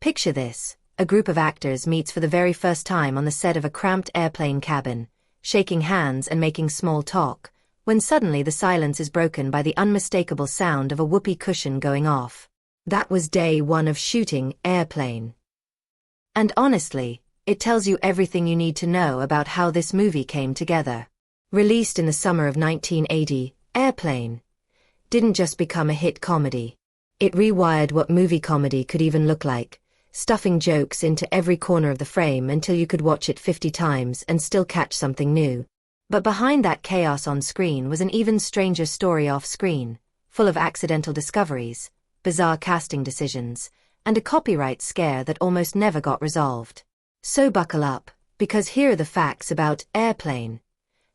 Picture this: a group of actors meets for the very first time on the set of a cramped airplane cabin, shaking hands and making small talk, when suddenly the silence is broken by the unmistakable sound of a whoopee cushion going off. That was day one of shooting Airplane. And honestly, it tells you everything you need to know about how this movie came together. Released in the summer of 1980, Airplane didn't just become a hit comedy. It rewired what movie comedy could even look like, stuffing jokes into every corner of the frame until you could watch it 50 times and still catch something new. But behind that chaos on screen was an even stranger story off screen, full of accidental discoveries, bizarre casting decisions, and a copyright scare that almost never got resolved. So buckle up, because here are the facts about Airplane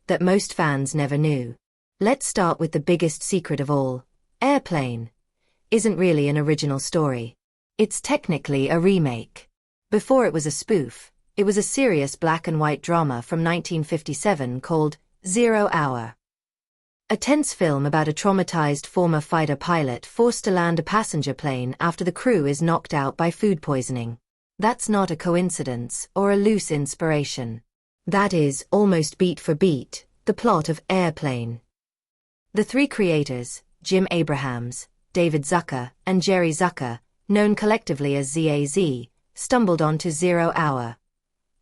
that most fans never knew. Let's start with the biggest secret of all. Airplane isn't really an original story. It's technically a remake. Before it was a spoof, it was a serious black and white drama from 1957 called 0 Hour. A tense film about a traumatized former fighter pilot forced to land a passenger plane after the crew is knocked out by food poisoning. That's not a coincidence or a loose inspiration. That is, almost beat for beat, the plot of Airplane. The three creators, Jim Abrahams, David Zucker, and Jerry Zucker, known collectively as ZAZ, stumbled onto 0 Hour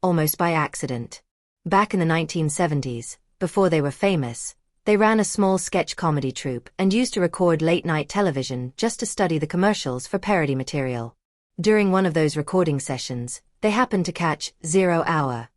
almost by accident. Back in the 1970s, before they were famous, they ran a small sketch comedy troupe and used to record late-night television just to study the commercials for parody material. During one of those recording sessions, they happened to catch 0 Hour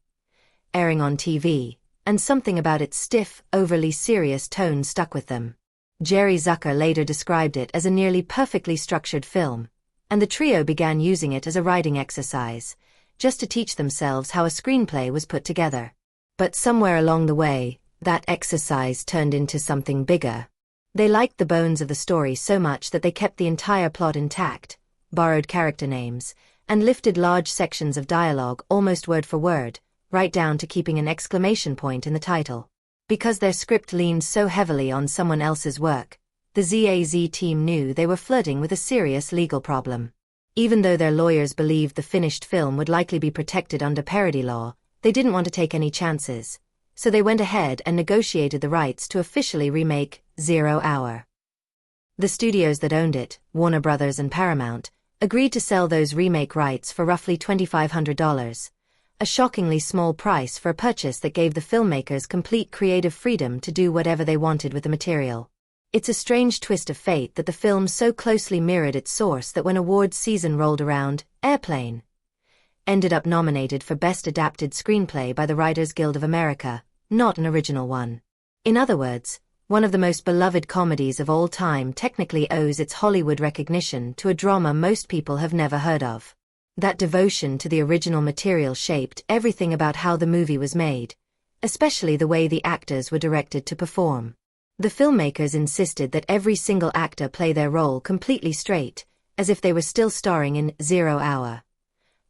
airing on TV, and something about its stiff, overly serious tone stuck with them. Jerry Zucker later described it as a nearly perfectly structured film, and the trio began using it as a writing exercise, just to teach themselves how a screenplay was put together. But somewhere along the way, that exercise turned into something bigger. They liked the bones of the story so much that they kept the entire plot intact, borrowed character names, and lifted large sections of dialogue almost word for word, right down to keeping an exclamation point in the title. Because their script leaned so heavily on someone else's work, the ZAZ team knew they were flirting with a serious legal problem. Even though their lawyers believed the finished film would likely be protected under parody law, they didn't want to take any chances, so they went ahead and negotiated the rights to officially remake 0 Hour. The studios that owned it, Warner Brothers and Paramount, agreed to sell those remake rights for roughly $2,500, a shockingly small price for a purchase that gave the filmmakers complete creative freedom to do whatever they wanted with the material. It's a strange twist of fate that the film so closely mirrored its source that when awards season rolled around, Airplane ended up nominated for Best Adapted Screenplay by the Writers Guild of America, not an original one. In other words, one of the most beloved comedies of all time technically owes its Hollywood recognition to a drama most people have never heard of. That devotion to the original material shaped everything about how the movie was made, especially the way the actors were directed to perform. The filmmakers insisted that every single actor play their role completely straight, as if they were still starring in 0 Hour,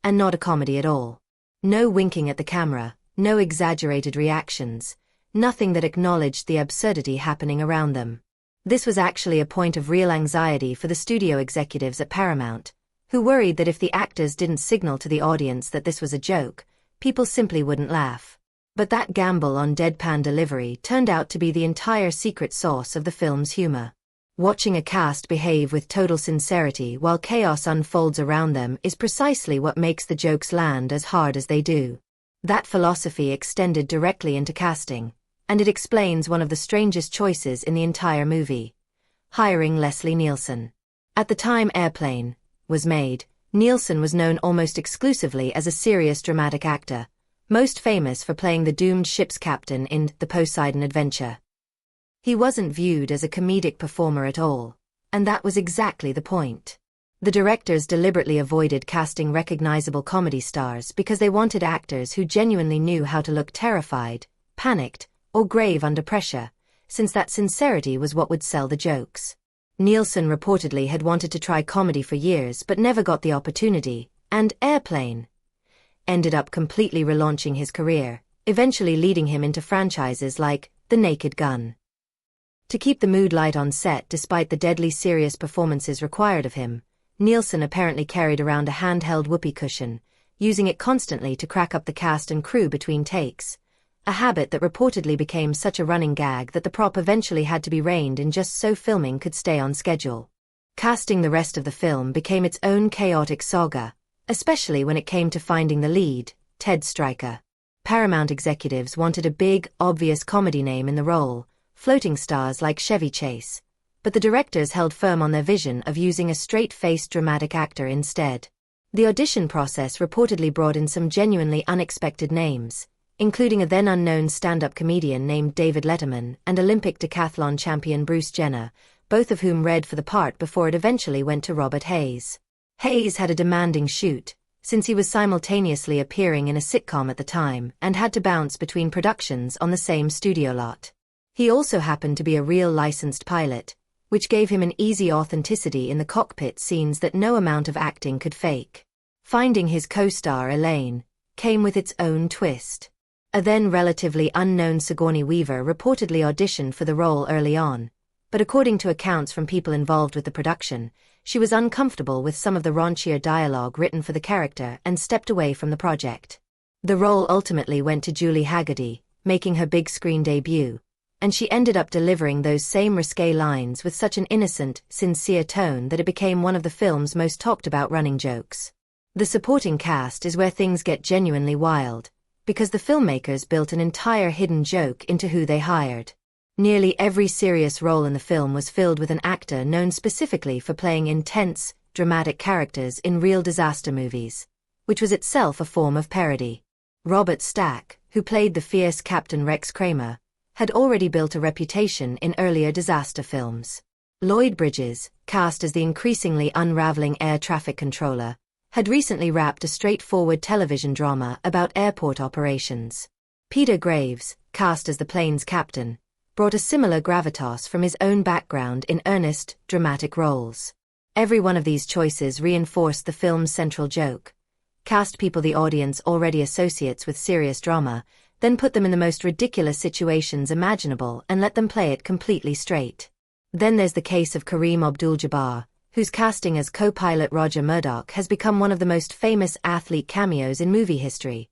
and not a comedy at all. No winking at the camera, no exaggerated reactions, nothing that acknowledged the absurdity happening around them. This was actually a point of real anxiety for the studio executives at Paramount, who worried that if the actors didn't signal to the audience that this was a joke, people simply wouldn't laugh. But that gamble on deadpan delivery turned out to be the entire secret sauce of the film's humor. Watching a cast behave with total sincerity while chaos unfolds around them is precisely what makes the jokes land as hard as they do. That philosophy extended directly into casting, and it explains one of the strangest choices in the entire movie: hiring Leslie Nielsen. At the time Airplane was made, Nielsen was known almost exclusively as a serious dramatic actor, most famous for playing the doomed ship's captain in The Poseidon Adventure. He wasn't viewed as a comedic performer at all, and that was exactly the point. The directors deliberately avoided casting recognizable comedy stars because they wanted actors who genuinely knew how to look terrified, panicked, or grave under pressure, since that sincerity was what would sell the jokes. Nielsen reportedly had wanted to try comedy for years but never got the opportunity, and Airplane ended up completely relaunching his career, eventually leading him into franchises like The Naked Gun. To keep the mood light on set despite the deadly serious performances required of him, Nielsen apparently carried around a handheld whoopee cushion, using it constantly to crack up the cast and crew between takes, a habit that reportedly became such a running gag that the prop eventually had to be reined in just so filming could stay on schedule. Casting the rest of the film became its own chaotic saga, especially when it came to finding the lead, Ted Stryker. Paramount executives wanted a big, obvious comedy name in the role, floating stars like Chevy Chase, but the directors held firm on their vision of using a straight-faced dramatic actor instead. The audition process reportedly brought in some genuinely unexpected names, including a then-unknown stand-up comedian named David Letterman and Olympic decathlon champion Bruce Jenner, both of whom read for the part before it eventually went to Robert Hayes. Hayes had a demanding shoot, since he was simultaneously appearing in a sitcom at the time and had to bounce between productions on the same studio lot. He also happened to be a real licensed pilot, which gave him an easy authenticity in the cockpit scenes that no amount of acting could fake. Finding his co-star Elaine came with its own twist. A then relatively unknown Sigourney Weaver reportedly auditioned for the role early on, but according to accounts from people involved with the production, she was uncomfortable with some of the raunchier dialogue written for the character and stepped away from the project. The role ultimately went to Julie Haggerty, making her big screen debut, and she ended up delivering those same risque lines with such an innocent, sincere tone that it became one of the film's most talked about running jokes. The supporting cast is where things get genuinely wild, because the filmmakers built an entire hidden joke into who they hired. Nearly every serious role in the film was filled with an actor known specifically for playing intense, dramatic characters in real disaster movies, which was itself a form of parody. Robert Stack, who played the fierce Captain Rex Kramer, had already built a reputation in earlier disaster films. Lloyd Bridges, cast as the increasingly unraveling air traffic controller, had recently wrapped a straightforward television drama about airport operations. Peter Graves, cast as the plane's captain, brought a similar gravitas from his own background in earnest, dramatic roles. Every one of these choices reinforced the film's central joke. Cast people the audience already associates with serious drama, then put them in the most ridiculous situations imaginable and let them play it completely straight. Then there's the case of Kareem Abdul-Jabbar, whose casting as co-pilot Roger Murdoch has become one of the most famous athlete cameos in movie history,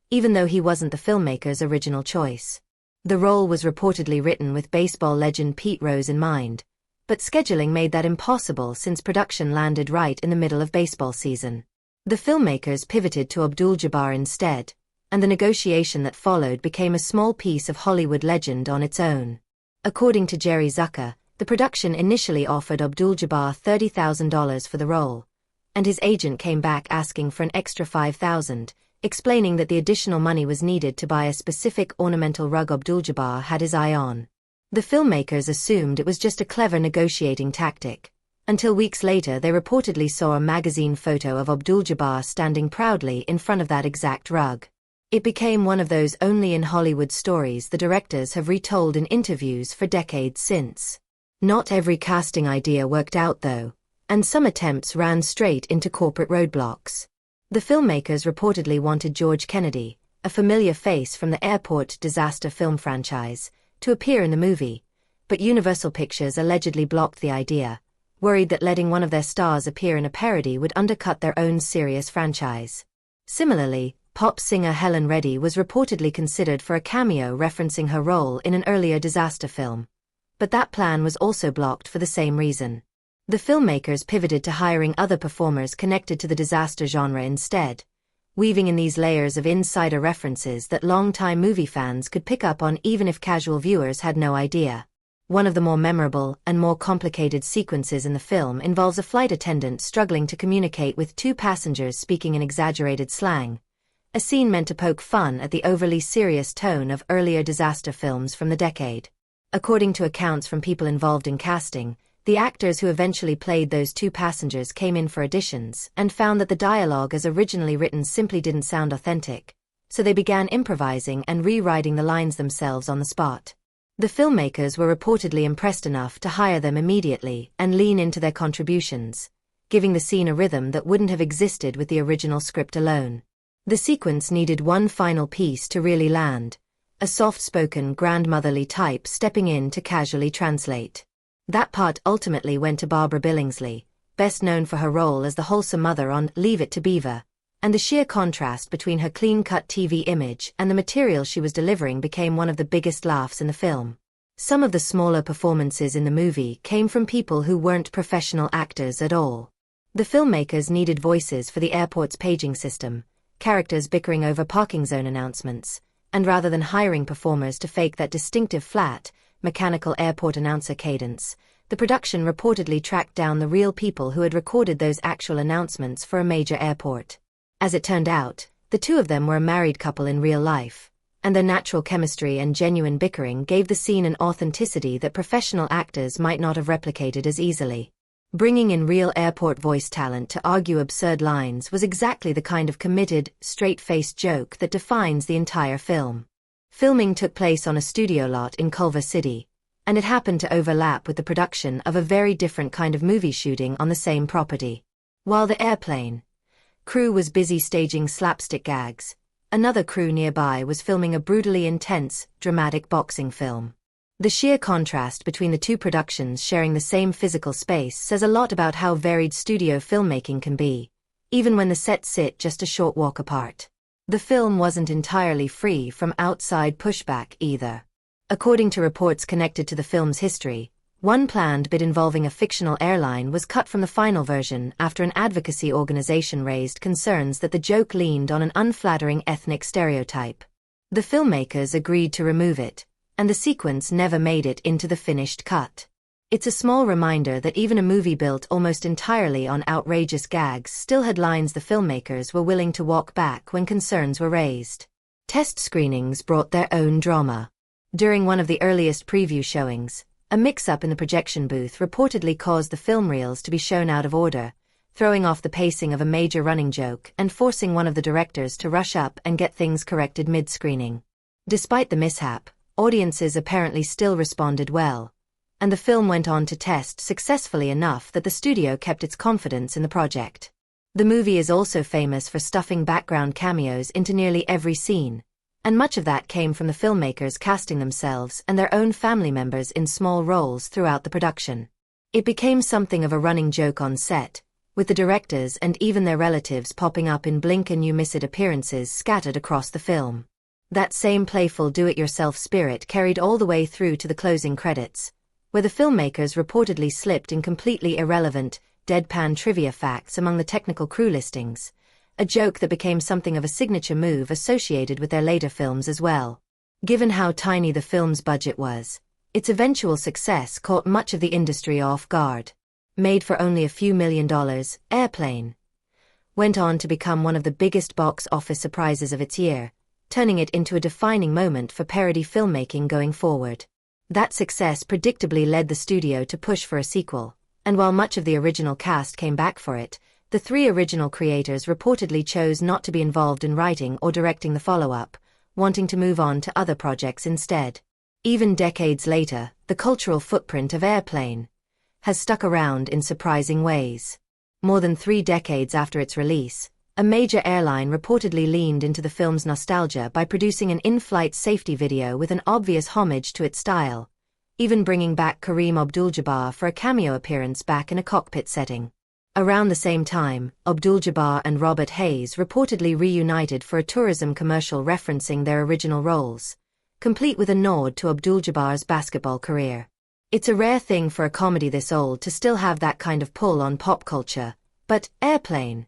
even though he wasn't the filmmaker's original choice. The role was reportedly written with baseball legend Pete Rose in mind, but scheduling made that impossible since production landed right in the middle of baseball season. The filmmakers pivoted to Abdul-Jabbar instead, and the negotiation that followed became a small piece of Hollywood legend on its own. According to Jerry Zucker, the production initially offered Abdul-Jabbar $30,000 for the role, and his agent came back asking for an extra $5,000, explaining that the additional money was needed to buy a specific ornamental rug Abdul-Jabbar had his eye on. The filmmakers assumed it was just a clever negotiating tactic, until weeks later they reportedly saw a magazine photo of Abdul-Jabbar standing proudly in front of that exact rug. It became one of those only in Hollywood stories the directors have retold in interviews for decades since. Not every casting idea worked out though, and some attempts ran straight into corporate roadblocks. The filmmakers reportedly wanted George Kennedy, a familiar face from the airport disaster film franchise, to appear in the movie, but Universal Pictures allegedly blocked the idea, worried that letting one of their stars appear in a parody would undercut their own serious franchise. Similarly, pop singer Helen Reddy was reportedly considered for a cameo referencing her role in an earlier disaster film, but that plan was also blocked for the same reason. The filmmakers pivoted to hiring other performers connected to the disaster genre instead, weaving in these layers of insider references that longtime movie fans could pick up on even if casual viewers had no idea. One of the more memorable and more complicated sequences in the film involves a flight attendant struggling to communicate with two passengers speaking in exaggerated slang, a scene meant to poke fun at the overly serious tone of earlier disaster films from the decade. According to accounts from people involved in casting, the actors who eventually played those two passengers came in for auditions and found that the dialogue as originally written simply didn't sound authentic, so they began improvising and rewriting the lines themselves on the spot. The filmmakers were reportedly impressed enough to hire them immediately and lean into their contributions, giving the scene a rhythm that wouldn't have existed with the original script alone. The sequence needed one final piece to really land, a soft-spoken grandmotherly type stepping in to casually translate. That part ultimately went to Barbara Billingsley, best known for her role as the wholesome mother on Leave It to Beaver, and the sheer contrast between her clean-cut TV image and the material she was delivering became one of the biggest laughs in the film. Some of the smaller performances in the movie came from people who weren't professional actors at all. The filmmakers needed voices for the airport's paging system, characters bickering over parking zone announcements, and rather than hiring performers to fake that distinctive flat, mechanical airport announcer cadence, the production reportedly tracked down the real people who had recorded those actual announcements for a major airport. As it turned out, the two of them were a married couple in real life, and their natural chemistry and genuine bickering gave the scene an authenticity that professional actors might not have replicated as easily. Bringing in real airport voice talent to argue absurd lines was exactly the kind of committed, straight-faced joke that defines the entire film. Filming took place on a studio lot in Culver City, and it happened to overlap with the production of a very different kind of movie shooting on the same property. While the airplane crew was busy staging slapstick gags, another crew nearby was filming a brutally intense, dramatic boxing film. The sheer contrast between the two productions sharing the same physical space says a lot about how varied studio filmmaking can be, even when the sets sit just a short walk apart. The film wasn't entirely free from outside pushback either. According to reports connected to the film's history, one planned bit involving a fictional airline was cut from the final version after an advocacy organization raised concerns that the joke leaned on an unflattering ethnic stereotype. The filmmakers agreed to remove it, and the sequence never made it into the finished cut. It's a small reminder that even a movie built almost entirely on outrageous gags still had lines the filmmakers were willing to walk back when concerns were raised. Test screenings brought their own drama. During one of the earliest preview showings, a mix-up in the projection booth reportedly caused the film reels to be shown out of order, throwing off the pacing of a major running joke and forcing one of the directors to rush up and get things corrected mid-screening. Despite the mishap, audiences apparently still responded well, and the film went on to test successfully enough that the studio kept its confidence in the project. The movie is also famous for stuffing background cameos into nearly every scene, and much of that came from the filmmakers casting themselves and their own family members in small roles throughout the production. It became something of a running joke on set, with the directors and even their relatives popping up in blink-and-you-miss-it appearances scattered across the film. That same playful do-it-yourself spirit carried all the way through to the closing credits, where the filmmakers reportedly slipped in completely irrelevant, deadpan trivia facts among the technical crew listings, a joke that became something of a signature move associated with their later films as well. Given how tiny the film's budget was, its eventual success caught much of the industry off guard. Made for only a few $1 million, Airplane went on to become one of the biggest box office surprises of its year, turning it into a defining moment for parody filmmaking going forward. That success predictably led the studio to push for a sequel, and while much of the original cast came back for it, the three original creators reportedly chose not to be involved in writing or directing the follow-up, wanting to move on to other projects instead. Even decades later, the cultural footprint of Airplane has stuck around in surprising ways. More than 3 decades after its release, a major airline reportedly leaned into the film's nostalgia by producing an in-flight safety video with an obvious homage to its style, even bringing back Kareem Abdul-Jabbar for a cameo appearance back in a cockpit setting. Around the same time, Abdul-Jabbar and Robert Hayes reportedly reunited for a tourism commercial referencing their original roles, complete with a nod to Abdul-Jabbar's basketball career. It's a rare thing for a comedy this old to still have that kind of pull on pop culture, but Airplane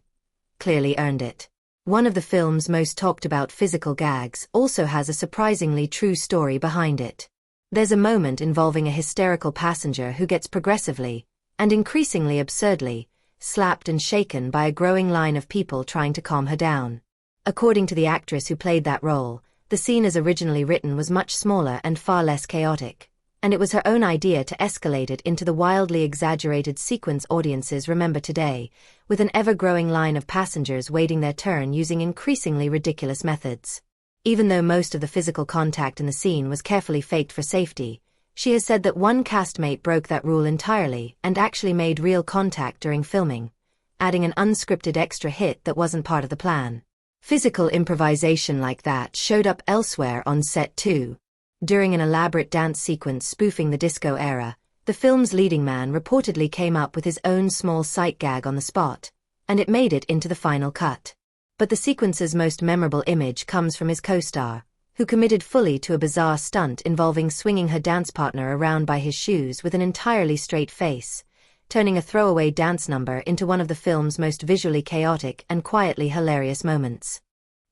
clearly earned it. One of the film's most talked about physical gags also has a surprisingly true story behind it. There's a moment involving a hysterical passenger who gets progressively, and increasingly absurdly, slapped and shaken by a growing line of people trying to calm her down. According to the actress who played that role, the scene as originally written was much smaller and far less chaotic, and it was her own idea to escalate it into the wildly exaggerated sequence audiences remember today, with an ever-growing line of passengers waiting their turn using increasingly ridiculous methods. Even though most of the physical contact in the scene was carefully faked for safety, she has said that one castmate broke that rule entirely and actually made real contact during filming, adding an unscripted extra hit that wasn't part of the plan. Physical improvisation like that showed up elsewhere on set too. During an elaborate dance sequence spoofing the disco era, The film's leading man reportedly came up with his own small sight gag on the spot, and it made it into the final cut. But the sequence's most memorable image comes from his co-star, who committed fully to a bizarre stunt involving swinging her dance partner around by his shoes with an entirely straight face, turning a throwaway dance number into one of the film's most visually chaotic and quietly hilarious moments.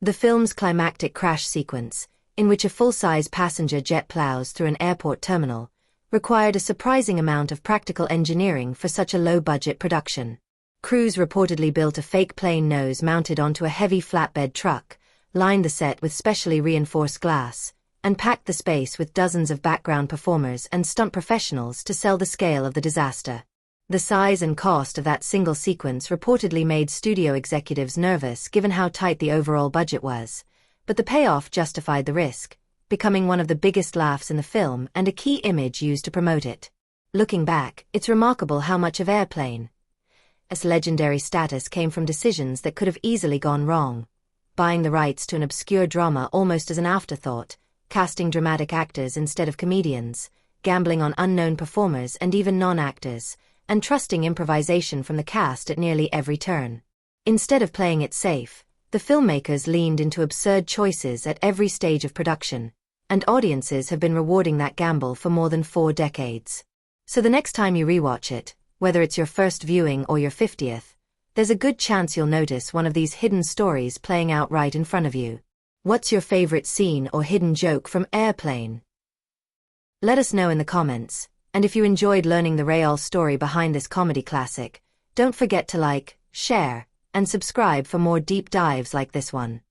The film's climactic crash sequence, in which a full-size passenger jet plows through an airport terminal, required a surprising amount of practical engineering for such a low-budget production. Crews reportedly built a fake plane nose mounted onto a heavy flatbed truck, lined the set with specially reinforced glass, and packed the space with dozens of background performers and stunt professionals to sell the scale of the disaster. The size and cost of that single sequence reportedly made studio executives nervous given how tight the overall budget was, but the payoff justified the risk, becoming one of the biggest laughs in the film and a key image used to promote it. Looking back, it's remarkable how much of Airplane's legendary status came from decisions that could have easily gone wrong. Buying the rights to an obscure drama almost as an afterthought, casting dramatic actors instead of comedians, gambling on unknown performers and even non-actors, and trusting improvisation from the cast at nearly every turn. Instead of playing it safe, the filmmakers leaned into absurd choices at every stage of production, and audiences have been rewarding that gamble for more than 4 decades. So the next time you rewatch it, whether it's your first viewing or your 50th, there's a good chance you'll notice one of these hidden stories playing out right in front of you. What's your favorite scene or hidden joke from Airplane? Let us know in the comments, and if you enjoyed learning the real story behind this comedy classic, don't forget to like, share, and subscribe for more deep dives like this one.